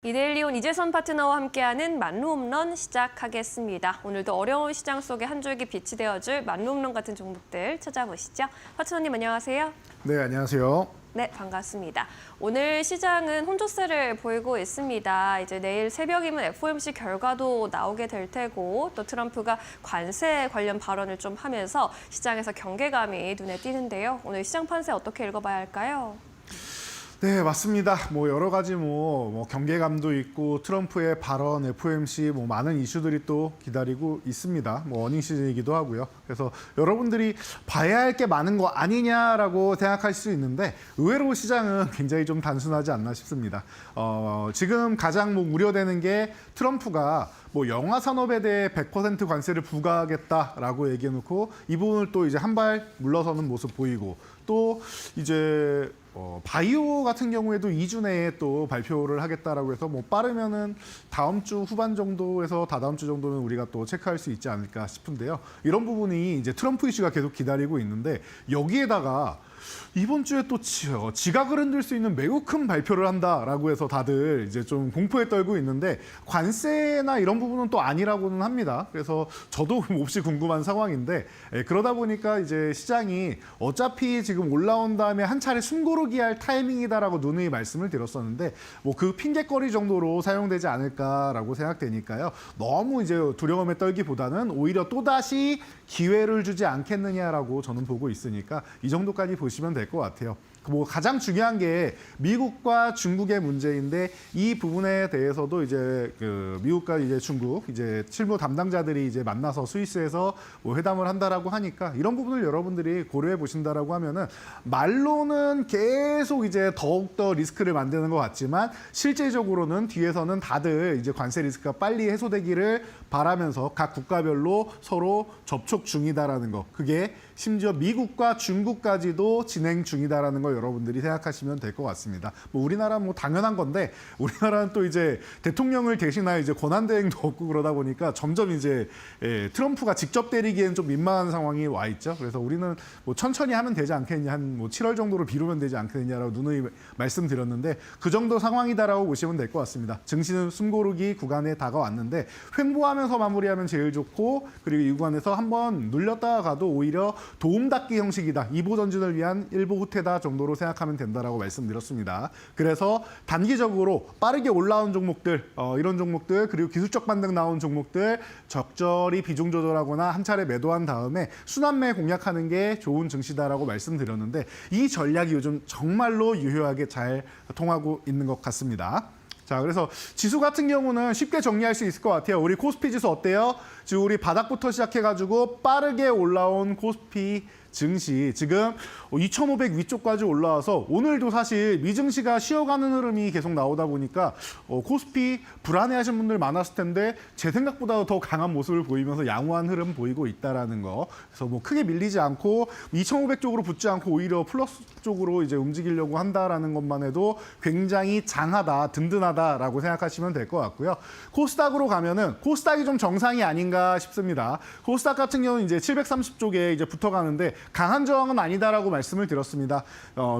이데일리온 이재선 파트너와 함께하는 만루홈런 시작하겠습니다. 오늘도 어려운 시장 속에 한 줄기 빛이 되어줄 만루홈런 같은 종목들 찾아보시죠. 파트너님 안녕하세요. 네, 안녕하세요. 네, 반갑습니다. 오늘 시장은 혼조세를 보이고 있습니다. 이제 내일 새벽이면 FOMC 결과도 나오게 될 테고 또 트럼프가 관세 관련 발언을 좀 하면서 시장에서 경계감이 눈에 띄는데요. 오늘 시장 판세 어떻게 읽어봐야 할까요? 네, 맞습니다. 여러 가지 경계감도 있고 트럼프의 발언, FOMC 많은 이슈들이 또 기다리고 있습니다. 어닝 시즌이기도 하고요. 그래서 여러분들이 봐야 할 게 많은 거 아니냐라고 생각할 수 있는데 의외로 시장은 굉장히 좀 단순하지 않나 싶습니다. 지금 가장 우려되는 게 트럼프가 영화 산업에 대해 100% 관세를 부과하겠다라고 얘기해놓고 이 부분을 또 이제 한 발 물러서는 모습 보이고 또 이제 바이오 같은 경우에도 2주 내에 또 발표를 하겠다라고 해서 빠르면은 다음 주 후반 정도에서 다다음 주 정도는 우리가 또 체크할 수 있지 않을까 싶은데요. 이런 부분이 이제 트럼프 이슈가 계속 기다리고 있는데 여기에다가 이번 주에 또 지각을 흔들 수 있는 매우 큰 발표를 한다라고 해서 다들 이제 좀 공포에 떨고 있는데 관세나 이런 부분은 또 아니라고는 합니다. 그래서 저도 몹시 궁금한 상황인데 그러다 보니까 이제 시장이 어차피 지금 올라온 다음에 한 차례 숨고르기 할 타이밍이다라고 누누이 말씀을 드렸었는데 그 핑계거리 정도로 사용되지 않을까라고 생각되니까요. 너무 이제 두려움에 떨기보다는 오히려 또다시 기회를 주지 않겠느냐라고 저는 보고 있으니까 이 정도까지 보시면 될 것 같아요. 가장 중요한 게 미국과 중국의 문제인데 이 부분에 대해서도 이제 미국과 이제 중국 이제 실무 담당자들이 이제 만나서 스위스에서 회담을 한다라고 하니까 이런 부분을 여러분들이 고려해 보신다라고 하면은 말로는 계속 이제 더욱더 리스크를 만드는 것 같지만 실제적으로는 뒤에서는 다들 이제 관세 리스크가 빨리 해소되기를 바라면서 각 국가별로 서로 접촉 중이다라는 거. 그게 심지어 미국과 중국까지도 진행 중이다라는 걸 여러분들이 생각하시면 될 것 같습니다. 우리나라 당연한 건데 우리나라는 또 이제 대통령을 대신할 이제 권한 대행도 없고 그러다 보니까 점점 이제 트럼프가 직접 때리기에는 좀 민망한 상황이 와 있죠. 그래서 우리는 천천히 하면 되지 않겠냐, 한 7월 정도로 미루면 되지 않겠냐라고 누누이 말씀드렸는데 그 정도 상황이다라고 보시면 될 것 같습니다. 증시는 숨고르기 구간에 다가왔는데 횡보하면서 마무리하면 제일 좋고 그리고 이 구간에서 한번 눌렸다가 가도 오히려 도움닫기 형식이다. 2보 전진을 위한 1보 후퇴다 정도로 생각하면 된다라고 말씀드렸습니다. 그래서 단기적으로 빠르게 올라온 종목들, 이런 종목들 그리고 기술적 반등 나온 종목들 적절히 비중 조절하거나 한 차례 매도한 다음에 순환매 공략하는 게 좋은 증시다라고 말씀드렸는데 이 전략이 요즘 정말로 유효하게 잘 통하고 있는 것 같습니다. 자, 그래서 지수 같은 경우는 쉽게 정리할 수 있을 것 같아요. 우리 코스피 지수 어때요? 지금 우리 바닥부터 시작해가지고 빠르게 올라온 코스피 증시 지금 2,500 위쪽까지 올라와서 오늘도 사실 미증시가 쉬어가는 흐름이 계속 나오다 보니까 코스피 불안해하신 분들 많았을 텐데 제 생각보다 더 강한 모습을 보이면서 양호한 흐름 보이고 있다라는 거. 그래서 크게 밀리지 않고 2,500 쪽으로 붙지 않고 오히려 플러스 쪽으로 이제 움직이려고 한다라는 것만 해도 굉장히 장하다, 든든하다라고 생각하시면 될 것 같고요. 코스닥으로 가면은 코스닥이 좀 정상이 아닌가 싶습니다. 코스닥 같은 경우는 이제 730 쪽에 이제 붙어가는데 강한 저항은 아니다라고 말씀을 드렸습니다.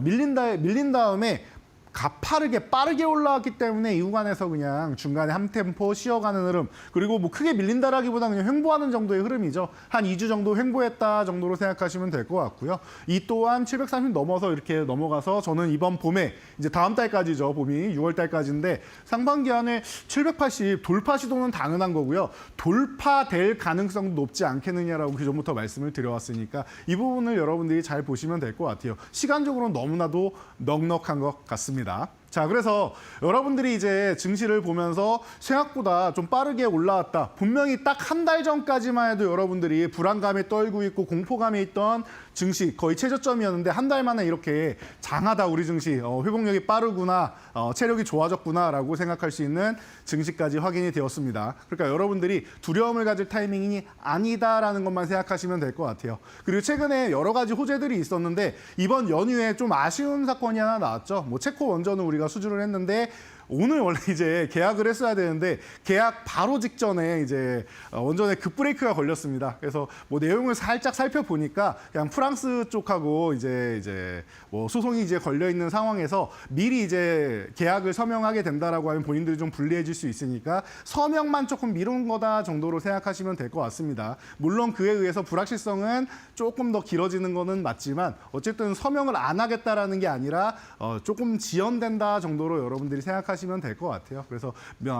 밀린 다음에 가파르게 빠르게 올라왔기 때문에 이 구간에서 그냥 중간에 한 템포 쉬어가는 흐름 그리고 크게 밀린다라기보다 그냥 횡보하는 정도의 흐름이죠. 한 2주 정도 횡보했다 정도로 생각하시면 될 것 같고요. 이 또한 730 넘어서 이렇게 넘어가서 저는 이번 봄에 이제 다음 달까지죠. 봄이 6월 달까지인데 상반기 안에 780 돌파 시도는 당연한 거고요. 돌파될 가능성도 높지 않겠느냐라고 그전부터 말씀을 드려왔으니까 이 부분을 여러분들이 잘 보시면 될 것 같아요. 시간적으로는 너무나도 넉넉한 것 같습니다. 자, 그래서 여러분들이 이제 증시를 보면서 생각보다 좀 빠르게 올라왔다. 분명히 딱 한 달 전까지만 해도 여러분들이 불안감에 떨고 있고 공포감에 있던 증시 거의 최저점이었는데 한 달 만에 이렇게 장하다 우리 증시 회복력이 빠르구나 체력이 좋아졌구나라고 생각할 수 있는 증시까지 확인이 되었습니다. 그러니까 여러분들이 두려움을 가질 타이밍이 아니다라는 것만 생각하시면 될 것 같아요. 그리고 최근에 여러 가지 호재들이 있었는데 이번 연휴에 좀 아쉬운 사건이 하나 나왔죠. 체코 원전은 우리가 수주를 했는데 오늘 원래 이제 계약을 했어야 되는데 계약 바로 직전에 이제 원전에 급브레이크가 걸렸습니다. 그래서 뭐 내용을 살짝 살펴보니까 그냥 프랑스 쪽하고 이제 뭐 소송이 이제 걸려 있는 상황에서 미리 이제 계약을 서명하게 된다라고 하면 본인들이 좀 불리해질 수 있으니까 서명만 조금 미룬 거다 정도로 생각하시면 될 것 같습니다. 물론 그에 의해서 불확실성은 조금 더 길어지는 거는 맞지만 어쨌든 서명을 안 하겠다라는 게 아니라 조금 지연된다 정도로 여러분들이 생각하시면 될 것 같아요. 그래서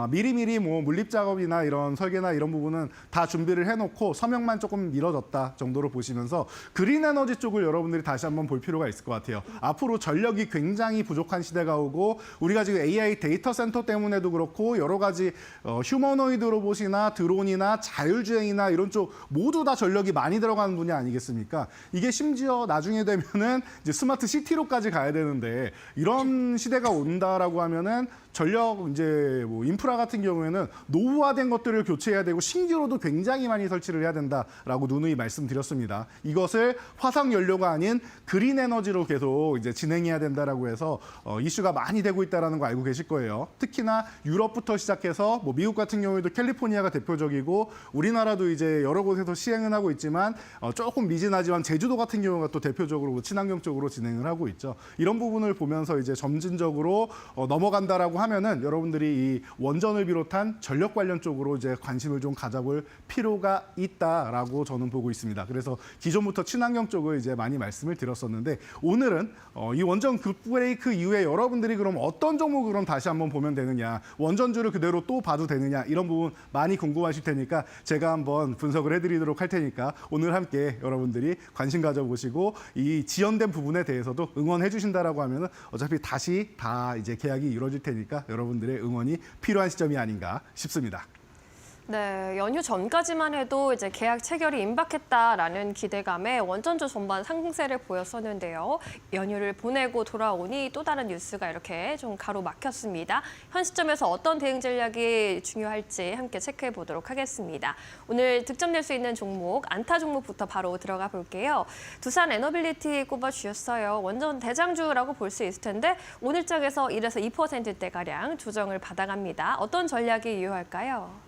미리미리 뭐 물립 작업이나 이런 설계나 이런 부분은 다 준비를 해놓고 서명만 조금 미뤄졌다 정도로 보시면서 그린 에너지 쪽을 여러분들이 다시 한번 볼 필요가 있을 것 같아요. 앞으로 전력이 굉장히 부족한 시대가 오고 우리가 지금 AI 데이터 센터 때문에도 그렇고 여러 가지 휴머노이드 로봇이나 드론이나 자율주행이나 이런 쪽 모두 다 전력이 많이 들어가는 분야 아니겠습니까? 이게 심지어 나중에 되면은 이제 스마트 시티로까지 가야 되는데 이런 시대가 온다라고 하면은 전력 이제 뭐 인프라 같은 경우에는 노후화된 것들을 교체해야 되고 신규로도 굉장히 많이 설치를 해야 된다라고 누누이 말씀드렸습니다. 이것을 화석 연료가 아닌 그린 에너지로 계속 이제 진행해야 된다라고 해서 이슈가 많이 되고 있다라는 거 알고 계실 거예요. 특히나 유럽부터 시작해서 뭐 미국 같은 경우에도 캘리포니아가 대표적이고 우리나라도 이제 여러 곳에서 시행은 하고 있지만 조금 미진하지만 제주도 같은 경우가 또 대표적으로 친환경 쪽으로 진행을 하고 있죠. 이런 부분을 보면서 이제 점진적으로 넘어간다라고 하면은 여러분들이 이 원전을 비롯한 전력 관련 쪽으로 이제 관심을 좀 가져볼 필요가 있다라고 저는 보고 있습니다. 그래서 기존부터 친환경 쪽을 이제 많이 말씀을 드렸었는데 오늘은 이 원전 급브레이크 이후에 여러분들이 그럼 어떤 종목을 그럼 다시 한번 보면 되느냐, 원전주를 그대로 또 봐도 되느냐 이런 부분 많이 궁금하실 테니까 제가 한번 분석을 해드리도록 할 테니까 오늘 함께 여러분들이 관심 가져보시고 이 지연된 부분에 대해서도 응원해 주신다라고 하면은 어차피 다시 다 이제 계약이 이루어질 테니까 여러분들의 응원이 필요한 시점이 아닌가 싶습니다. 네, 연휴 전까지만 해도 이제 계약 체결이 임박했다라는 기대감에 원전주 전반 상승세를 보였었는데요. 연휴를 보내고 돌아오니 또 다른 뉴스가 이렇게 좀 가로막혔습니다. 현 시점에서 어떤 대응 전략이 중요할지 함께 체크해 보도록 하겠습니다. 오늘 득점 낼 수 있는 종목, 안타 종목부터 바로 들어가 볼게요. 두산 에너빌리티 꼽아주셨어요. 원전 대장주라고 볼 수 있을 텐데 오늘 장에서 1에서 2%대가량 조정을 받아갑니다. 어떤 전략이 유효할까요?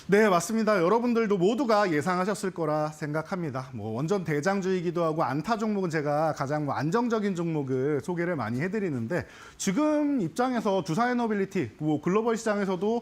네, 맞습니다. 여러분들도 모두가 예상하셨을 거라 생각합니다. 뭐 원전 대장주이기도 하고 안타 종목은 제가 가장 뭐 안정적인 종목을 소개를 많이 해드리는데 지금 입장에서 두산에너빌리티, 뭐 글로벌 시장에서도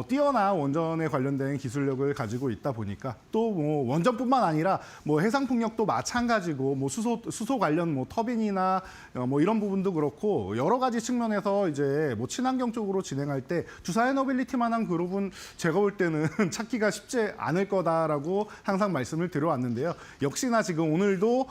뛰어난 원전에 관련된 기술력을 가지고 있다 보니까 또 뭐 원전뿐만 아니라 뭐 해상풍력도 마찬가지고 뭐 수소 관련 뭐 터빈이나 뭐 이런 부분도 그렇고 여러 가지 측면에서 이제 뭐 친환경 쪽으로 진행할 때 두산에너빌리티만한 그룹은 제가 볼 때는 찾기가 쉽지 않을 거다라고 항상 말씀을 드려왔는데요. 역시나 지금 오늘도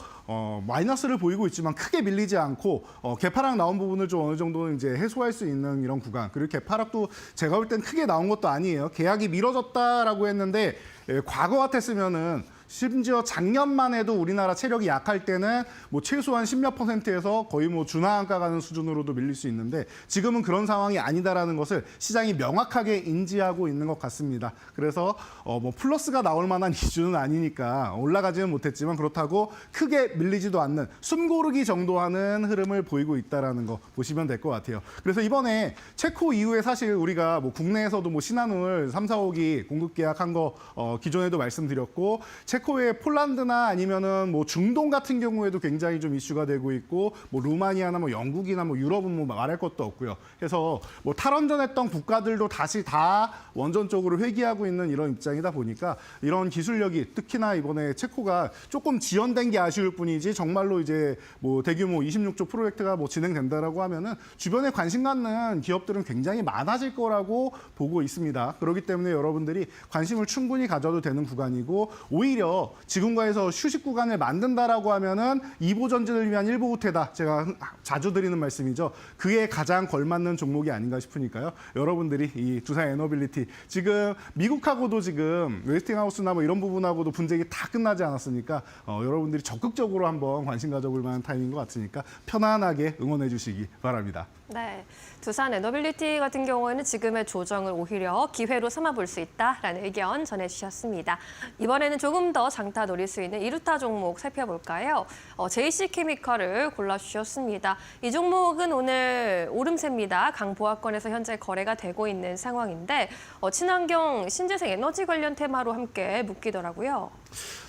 마이너스를 보이고 있지만 크게 밀리지 않고 개파락 나온 부분을 좀 어느 정도는 이제 해소할 수 있는 이런 구간. 그리고 개파락도 제가 볼 땐 크게 나온 것도 아니에요. 계약이 미뤄졌다라고 했는데 과거 같았으면은 심지어 작년만 해도 우리나라 체력이 약할 때는 뭐 최소한 10몇 %에서 거의 뭐 준하한가 가는 수준으로도 밀릴 수 있는데 지금은 그런 상황이 아니다라는 것을 시장이 명확하게 인지하고 있는 것 같습니다. 그래서 뭐 플러스가 나올 만한 이슈는 아니니까 올라가지는 못했지만 그렇다고 크게 밀리지도 않는 숨고르기 정도 하는 흐름을 보이고 있다라는 거 보시면 될 것 같아요. 그래서 이번에 체코 이후에 사실 우리가 뭐 국내에서도 뭐 신한울 3, 4호기 공급 계약한 거 기존에도 말씀드렸고 체코의 폴란드나 아니면은 뭐 중동 같은 경우에도 굉장히 좀 이슈가 되고 있고 뭐 루마니아나 뭐 영국이나 뭐 유럽은 뭐 말할 것도 없고요. 그래서 뭐 탈원전했던 국가들도 다시 다 원전 쪽으로 회귀하고 있는 이런 입장이다 보니까 이런 기술력이 특히나 이번에 체코가 조금 지연된 게 아쉬울 뿐이지 정말로 이제 뭐 대규모 26조 프로젝트가 뭐 진행된다라고 하면은 주변에 관심 갖는 기업들은 굉장히 많아질 거라고 보고 있습니다. 그렇기 때문에 여러분들이 관심을 충분히 가져도 되는 구간이고 오히려 지금과에서 휴식 구간을 만든다라고 하면은 2보 전진을 위한 1보 후퇴다. 제가 자주 드리는 말씀이죠. 그에 가장 걸맞는 종목이 아닌가 싶으니까요. 여러분들이 이 두산 에너빌리티 지금 미국하고도 지금 웨스팅하우스나 뭐 이런 부분하고도 분쟁이 다 끝나지 않았으니까 여러분들이 적극적으로 한번 관심 가져볼 만한 타임인 것 같으니까 편안하게 응원해 주시기 바랍니다. 네, 두산 에너빌리티 같은 경우에는 지금의 조정을 오히려 기회로 삼아볼 수 있다라는 의견 전해주셨습니다. 이번에는 조금 더 더 장타 노릴 수 있는 이루타 종목 살펴볼까요? JC케미칼을 골라주셨습니다. 이 종목은 오늘 오름세입니다. 강보합권에서 현재 거래가 되고 있는 상황인데 친환경 신재생 에너지 관련 테마로 함께 묶이더라고요.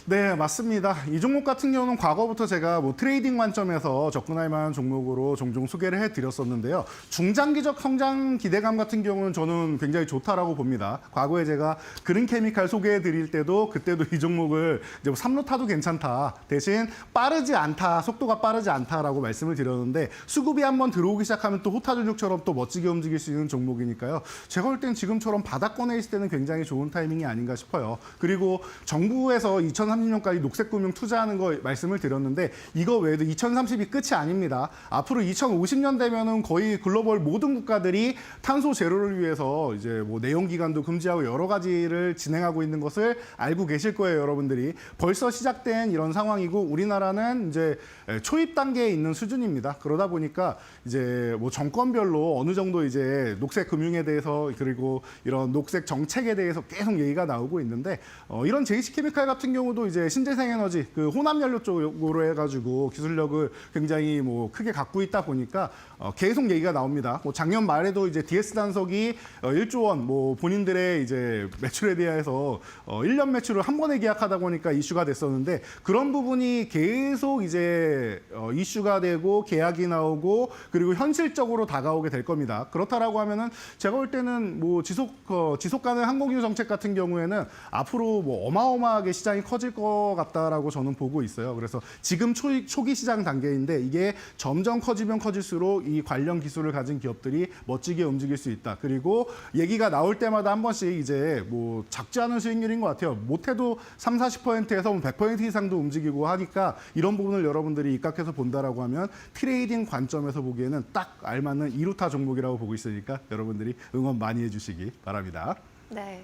네, 맞습니다. 이 종목 같은 경우는 과거부터 제가 트레이딩 관점에서 접근할 만한 종목으로 종종 소개를 해드렸었는데요. 중장기적 성장 기대감 같은 경우는 저는 굉장히 좋다라고 봅니다. 과거에 제가 그린케미칼 소개해드릴 때도 그때도 이 종목을 이제 3루 타도 괜찮다. 대신 빠르지 않다, 속도가 빠르지 않다라고 말씀을 드렸는데 수급이 한번 들어오기 시작하면 또 호타전력처럼 또 멋지게 움직일 수 있는 종목이니까요. 제가 볼 땐 지금처럼 바닥권에 있을 때는 굉장히 좋은 타이밍이 아닌가 싶어요. 그리고 정부에서 2030년까지 녹색금융 투자하는 거 말씀을 드렸는데 이거 외에도 2030이 끝이 아닙니다. 앞으로 2050년 되면은 거의 글로벌 모든 국가들이 탄소 제로를 위해서 이제 내연기관도 금지하고 여러 가지를 진행하고 있는 것을 알고 계실 거예요, 여러분들이. 벌써 시작된 이런 상황이고 우리나라는 이제 초입 단계에 있는 수준입니다. 그러다 보니까 이제 정권별로 어느 정도 이제 녹색 금융에 대해서 그리고 이런 녹색 정책에 대해서 계속 얘기가 나오고 있는데 이런 JC케미칼 같은 경우도 이제 신재생에너지 그 혼합연료 쪽으로 해가지고 기술력을 굉장히 크게 갖고 있다 보니까 계속 얘기가 나옵니다. 작년 말에도 이제 DS 단석이 1조 원 본인들의 이제 매출에 대해서 1년 매출을 한 번에 계약하다 보니까 이슈가 됐었는데 그런 부분이 계속 이제 이슈가 되고 계약이 나오고 그리고 현실적으로 다가오게 될 겁니다. 그렇다라고 하면은 제가 볼 때는 지속 가능 항공유 정책 같은 경우에는 앞으로 어마어마하게 시장이 커질 것 같다라고 저는 보고 있어요. 그래서 지금 초기 시장 단계인데 이게 점점 커지면 커질수록 이 관련 기술을 가진 기업들이 멋지게 움직일 수 있다. 그리고 얘기가 나올 때마다 한 번씩 이제 작지 않은 수익률인 것 같아요. 못해도 30-40%에서 100% 이상도 움직이고 하니까 이런 부분을 여러분들이 입각해서 본다라고 하면 트레이딩 관점에서 보기에는 딱 알맞는 이루타 종목이라고 보고 있으니까 여러분들이 응원 많이 해주시기 바랍니다. 네,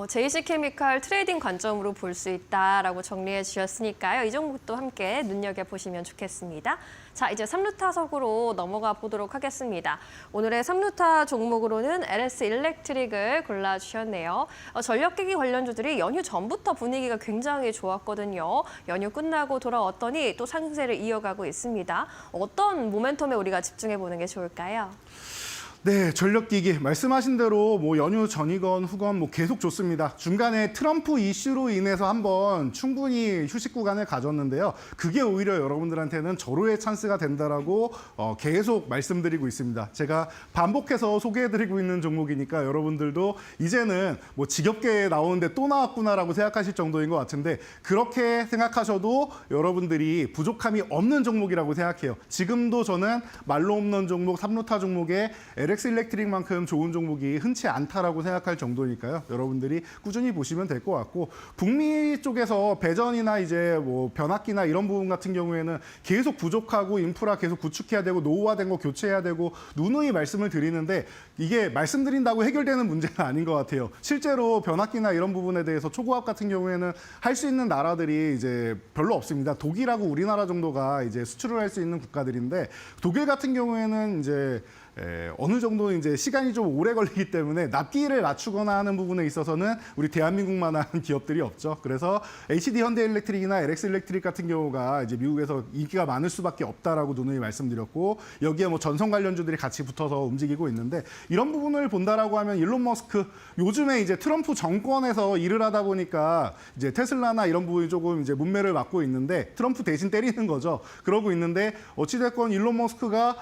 JC케미칼 트레이딩 관점으로 볼 수 있다라고 정리해 주셨으니까요. 이 종목도 함께 눈여겨보시면 좋겠습니다. 자, 이제 3루타석으로 넘어가 보도록 하겠습니다. 오늘의 3루타 종목으로는 LS 일렉트릭을 골라주셨네요. 전력기기 관련주들이 연휴 전부터 분위기가 굉장히 좋았거든요. 연휴 끝나고 돌아왔더니 또 상승세를 이어가고 있습니다. 어떤 모멘텀에 우리가 집중해 보는 게 좋을까요? 네, 전력기기 말씀하신 대로 연휴 전이건 후건 계속 좋습니다. 중간에 트럼프 이슈로 인해서 한번 충분히 휴식 구간을 가졌는데요. 그게 오히려 여러분들한테는 절호의 찬스가 된다라고 계속 말씀드리고 있습니다. 제가 반복해서 소개해드리고 있는 종목이니까 여러분들도 이제는 지겹게 나오는데 또 나왔구나라고 생각하실 정도인 것 같은데 그렇게 생각하셔도 여러분들이 부족함이 없는 종목이라고 생각해요. 지금도 저는 말로 없는 종목, 3루타 종목에 LX 일렉트릭만큼 좋은 종목이 흔치 않다라고 생각할 정도니까요. 여러분들이 꾸준히 보시면 될 것 같고 북미 쪽에서 배전이나 이제 변압기나 이런 부분 같은 경우에는 계속 부족하고 인프라 계속 구축해야 되고 노후화된 거 교체해야 되고 누누이 말씀을 드리는데 이게 말씀드린다고 해결되는 문제는 아닌 것 같아요. 실제로 변압기나 이런 부분에 대해서 초고압 같은 경우에는 할 수 있는 나라들이 이제 별로 없습니다. 독일하고 우리나라 정도가 이제 수출을 할 수 있는 국가들인데 독일 같은 경우에는 이제 어느 정도 이제 시간이 좀 오래 걸리기 때문에 납기를 낮추거나 하는 부분에 있어서는 우리 대한민국만한 기업들이 없죠. 그래서 HD 현대일렉트릭이나 LX 일렉트릭 같은 경우가 이제 미국에서 인기가 많을 수밖에 없다라고 누누이 말씀드렸고 여기에 전선 관련주들이 같이 붙어서 움직이고 있는데 이런 부분을 본다라고 하면 일론 머스크 요즘에 이제 트럼프 정권에서 일을 하다 보니까 이제 테슬라나 이런 부분이 조금 이제 문매를 맞고 있는데 트럼프 대신 때리는 거죠. 그러고 있는데 어찌됐건 일론 머스크가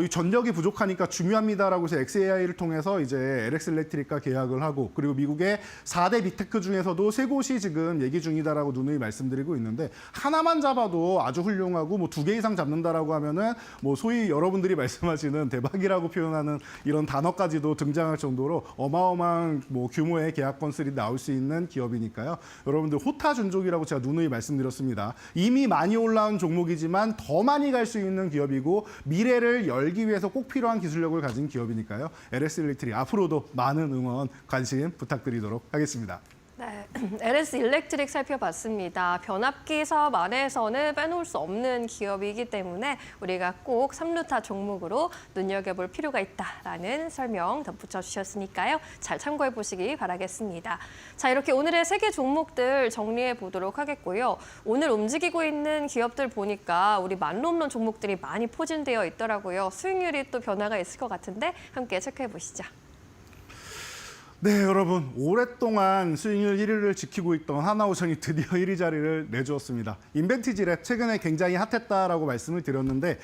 이 전력이 부족하니까 중요합니다라고 해서 XAI를 통해서 이제 LX 일렉트릭과 계약을 하고 그리고 미국의 4대 빅테크 중에서도 3곳이 지금 얘기 중이다라고 누누이 말씀드리고 있는데 하나만 잡아도 아주 훌륭하고 2개 이상 잡는다라고 하면은 소위 여러분들이 말씀하시는 대박이라고 표현하는 이런 단어까지도 등장할 정도로 어마어마한 규모의 계약 건설이 나올 수 있는 기업이니까요. 여러분들 호타준족이라고 제가 누누이 말씀드렸습니다. 이미 많이 올라온 종목이지만 더 많이 갈 수 있는 기업이고 미래를 열기 위해서 꼭 필요한 기술력을 가진 기업이니까요. LS 일렉트릭 앞으로도 많은 응원, 관심 부탁드리도록 하겠습니다. 네, LS 일렉트릭 살펴봤습니다. 변압기 사업 안에서는 빼놓을 수 없는 기업이기 때문에 우리가 꼭 3루타 종목으로 눈여겨볼 필요가 있다라는 설명 덧붙여 주셨으니까요. 잘 참고해 보시기 바라겠습니다. 자, 이렇게 오늘의 3개 종목들 정리해 보도록 하겠고요. 오늘 움직이고 있는 기업들 보니까 우리 만홈런 종목들이 많이 포진되어 있더라고요. 수익률이 또 변화가 있을 것 같은데 함께 체크해 보시죠. 네, 여러분. 오랫동안 수익률 1위를 지키고 있던 하나오션이 드디어 1위 자리를 내주었습니다. 인벤티지랩 최근에 굉장히 핫했다라고 말씀을 드렸는데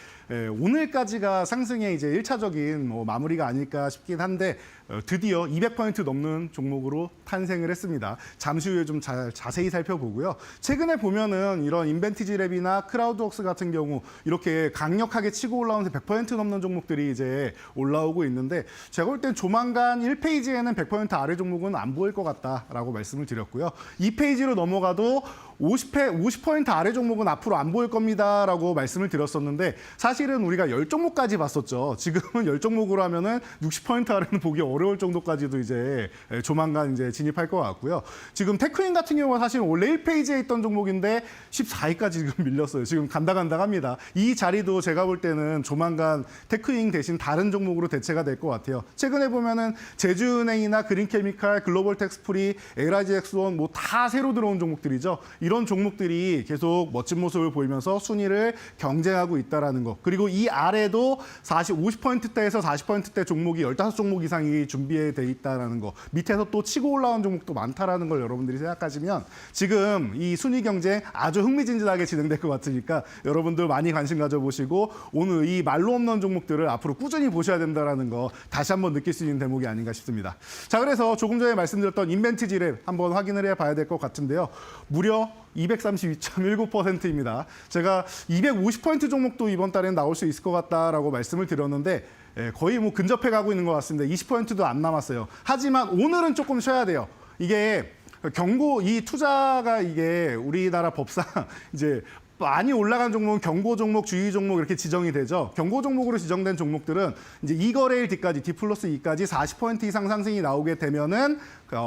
오늘까지가 상승의 이제 1차적인 마무리가 아닐까 싶긴 한데 드디어 200% 넘는 종목으로 탄생을 했습니다. 잠시 후에 좀 자세히 살펴보고요. 최근에 보면은 이런 인벤티지랩이나 크라우드웍스 같은 경우 이렇게 강력하게 치고 올라오면서 100% 넘는 종목들이 이제 올라오고 있는데 제가 볼 땐 조만간 1페이지에는 100% 아래 종목은 안 보일 것 같다라고 말씀을 드렸고요. 2페이지로 넘어가도 50% 아래 종목은 앞으로 안 보일 겁니다라고 말씀을 드렸었는데 사실은 우리가 10종목까지 봤었죠. 지금은 10종목으로 하면은 60% 아래는 보기 어려울 정도까지도 이제 조만간 이제 진입할 것 같고요. 지금 테크인 같은 경우는 사실 원래 1페이지에 있던 종목인데 14위까지 지금 밀렸어요. 지금 간당간당합니다. 이 자리도 제가 볼 때는 조만간 테크인 대신 다른 종목으로 대체가 될 것 같아요. 최근에 보면은 제주은행이나 그린케미칼, 글로벌텍스프리, LIGX1 뭐 다 새로 들어온 종목들이죠. 이런 종목들이 계속 멋진 모습을 보이면서 순위를 경쟁하고 있다는 거. 그리고 이 아래도 50%대에서 40%대 종목이 15종목 이상이 준비돼 있다는 거. 밑에서 또 치고 올라온 종목도 많다라는 걸 여러분들이 생각하시면 지금 이 순위 경쟁 아주 흥미진진하게 진행될 것 같으니까 여러분들 많이 관심 가져보시고 오늘 이 말로 없는 종목들을 앞으로 꾸준히 보셔야 된다는 거 다시 한번 느낄 수 있는 대목이 아닌가 싶습니다. 자, 그래서 조금 전에 말씀드렸던 인벤티지랩 한번 확인을 해봐야 될 것 같은데요. 무려 232.19%입니다. 제가 250포인트 종목도 이번 달엔 나올 수 있을 것 같다라고 말씀을 드렸는데 거의 뭐 근접해 가고 있는 것 같습니다. 20%도 안 남았어요. 하지만 오늘은 조금 쉬어야 돼요. 이게 이 투자가 이게 우리나라 법상 이제 많이 올라간 종목은 경고 종목, 주의 종목 이렇게 지정이 되죠. 경고 종목으로 지정된 종목들은 이제 2거래일 뒤까지 D+2까지 40% 이상 상승이 나오게 되면은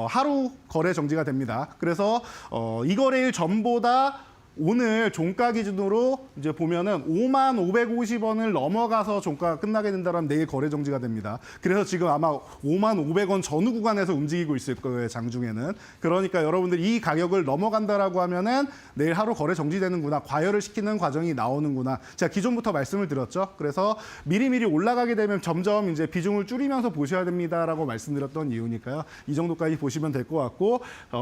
하루 거래 정지가 됩니다. 그래서 2거래일 전보다 오늘 종가 기준으로 이제 보면은 55,550원을 넘어가서 종가가 끝나게 된다면 내일 거래 정지가 됩니다. 그래서 지금 아마 55,500원 전후 구간에서 움직이고 있을 거예요, 장중에는. 그러니까 여러분들 이 가격을 넘어간다라고 하면은 내일 하루 거래 정지되는구나, 과열을 시키는 과정이 나오는구나. 제가 기존부터 말씀을 드렸죠. 그래서 미리미리 올라가게 되면 점점 이제 비중을 줄이면서 보셔야 됩니다라고 말씀드렸던 이유니까요. 이 정도까지 보시면 될 것 같고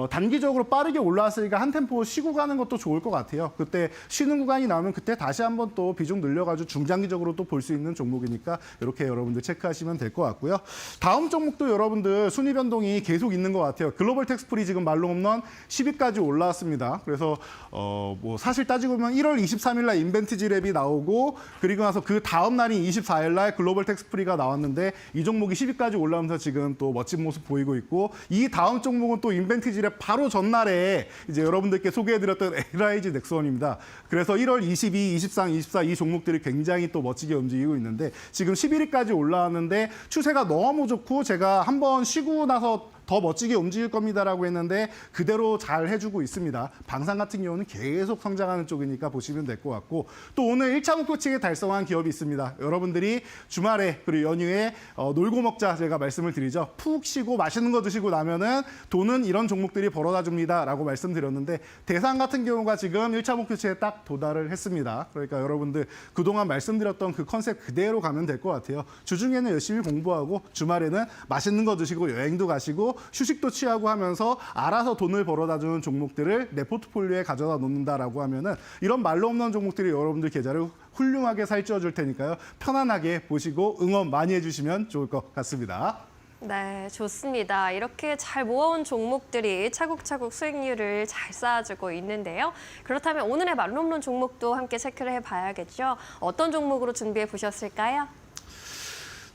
단기적으로 빠르게 올라왔으니까 한 템포 쉬고 가는 것도 좋을 것 같아요. 그때 쉬는 구간이 나오면 그때 다시 한번 또 비중 늘려가지고 중장기적으로 또 볼 수 있는 종목이니까 이렇게 여러분들 체크하시면 될 것 같고요. 다음 종목도 여러분들 순위 변동이 계속 있는 것 같아요. 글로벌 텍스프리 지금 말로 홈런 10위까지 올라왔습니다. 그래서 뭐 사실 따지고 보면 1월 23일 날 인벤티지랩이 나오고 그리고 나서 그 다음 날인 24일 날 글로벌 텍스프리가 나왔는데 이 종목이 10위까지 올라오면서 지금 또 멋진 모습 보이고 있고 이 다음 종목은 또 인벤티지랩 바로 전날에 이제 여러분들께 소개해드렸던 LIG 넥스원입니다. 그래서 1월 22, 23, 24 이 종목들이 굉장히 또 멋지게 움직이고 있는데 지금 11위까지 올라왔는데 추세가 너무 좋고 제가 한번 쉬고 나서 더 멋지게 움직일 겁니다라고 했는데 그대로 잘 해주고 있습니다. 방산 같은 경우는 계속 성장하는 쪽이니까 보시면 될 것 같고 또 오늘 1차 목표치에 달성한 기업이 있습니다. 여러분들이 주말에 그리고 연휴에 놀고 먹자 제가 말씀을 드리죠. 푹 쉬고 맛있는 거 드시고 나면은 돈은 이런 종목들이 벌어다 줍니다라고 말씀드렸는데 대상 같은 경우가 지금 1차 목표치에 딱 도달을 했습니다. 그러니까 여러분들 그동안 말씀드렸던 그 컨셉 그대로 가면 될 것 같아요. 주중에는 열심히 공부하고 주말에는 맛있는 거 드시고 여행도 가시고 휴식도 취하고 하면서 알아서 돈을 벌어다 주는 종목들을 내 포트폴리오에 가져다 놓는다라고 하면은 이런 말로 없는 종목들이 여러분들 계좌를 훌륭하게 살찌워 줄 테니까요. 편안하게 보시고 응원 많이 해주시면 좋을 것 같습니다. 네, 좋습니다. 이렇게 잘 모아온 종목들이 차곡차곡 수익률을 잘 쌓아주고 있는데요. 그렇다면 오늘의 말로 없는 종목도 함께 체크를 해봐야겠죠. 어떤 종목으로 준비해 보셨을까요?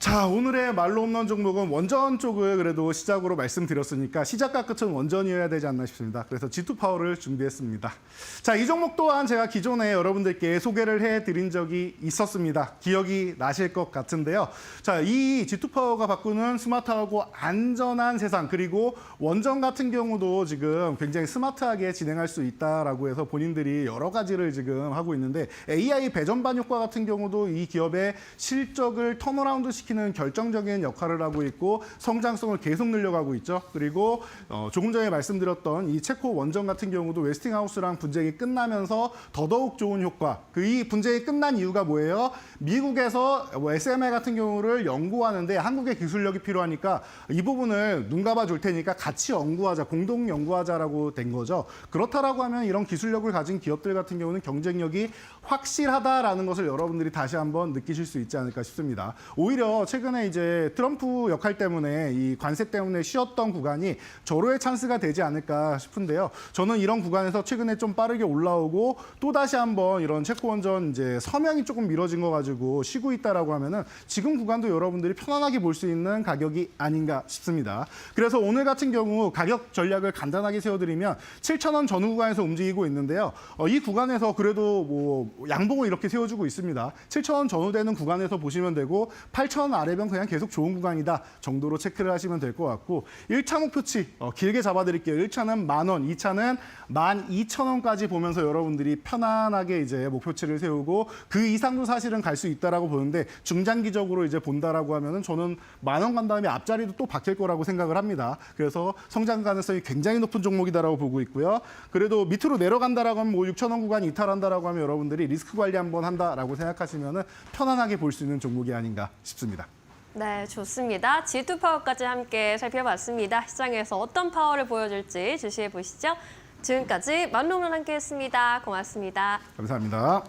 자, 오늘의 말로 홈런 종목은 원전 쪽을 그래도 시작으로 말씀드렸으니까 시작과 끝은 원전이어야 되지 않나 싶습니다. 그래서 G2 파워를 준비했습니다. 자, 이 종목 또한 제가 기존에 여러분들께 소개를 해드린 적이 있었습니다. 기억이 나실 것 같은데요. 자, 이 G2 파워가 바꾸는 스마트하고 안전한 세상, 그리고 원전 같은 경우도 지금 굉장히 스마트하게 진행할 수 있다라고 해서 본인들이 여러 가지를 지금 하고 있는데, AI 배전반 효과 같은 경우도 이 기업의 실적을 턴어라운드 시키는 결정적인 역할을 하고 있고 성장성을 계속 늘려가고 있죠. 그리고 조금 전에 말씀드렸던 이 체코 원전 같은 경우도 웨스팅하우스랑 분쟁이 끝나면서 더더욱 좋은 효과. 이 분쟁이 끝난 이유가 뭐예요? 미국에서 SMR 같은 경우를 연구하는데 한국의 기술력이 필요하니까 이 부분을 눈 감아 줄 테니까 같이 연구하자, 공동 연구하자라고 된 거죠. 그렇다라고 하면 이런 기술력을 가진 기업들 같은 경우는 경쟁력이 확실하다라는 것을 여러분들이 다시 한번 느끼실 수 있지 않을까 싶습니다. 오히려 최근에 이제 트럼프 역할 때문에 이 관세 때문에 쉬었던 구간이 절호의 찬스가 되지 않을까 싶은데요. 저는 이런 구간에서 최근에 좀 빠르게 올라오고 또 다시 한번 이런 체코 원전 이제 서명이 조금 미뤄진 거 가지고 쉬고 있다라고 하면은 지금 구간도 여러분들이 편안하게 볼 수 있는 가격이 아닌가 싶습니다. 그래서 오늘 같은 경우 가격 전략을 간단하게 세워드리면 7,000원 전후 구간에서 움직이고 있는데요. 이 구간에서 그래도 뭐 양봉을 이렇게 세워주고 있습니다. 7,000원 전후 되는 구간에서 보시면 되고 8,000원 아래면 그냥 계속 좋은 구간이다 정도로 체크를 하시면 될 것 같고, 1차 목표치 길게 잡아드릴게요. 1차는 10,000원, 2차는 12,000원까지 보면서 여러분들이 편안하게 이제 목표치를 세우고 그 이상도 사실은 갈 수 있다라고 보는데, 중장기적으로 이제 본다라고 하면은 저는 10,000원 간 다음에 앞자리도 또 바뀔 거라고 생각을 합니다. 그래서 성장 가능성이 굉장히 높은 종목이다라고 보고 있고요. 그래도 밑으로 내려간다라고 하면 뭐 6,000원 구간 이탈한다라고 하면 여러분들이 리스크 관리 한번 한다라고 생각하시면은 편안하게 볼 수 있는 종목이 아닌가 싶습니다. 네, 좋습니다. G2 파워까지 함께 살펴봤습니다. 시장에서 어떤 파워를 보여줄지 주시해 보시죠. 지금까지 말로 홈런 함께했습니다. 고맙습니다. 감사합니다.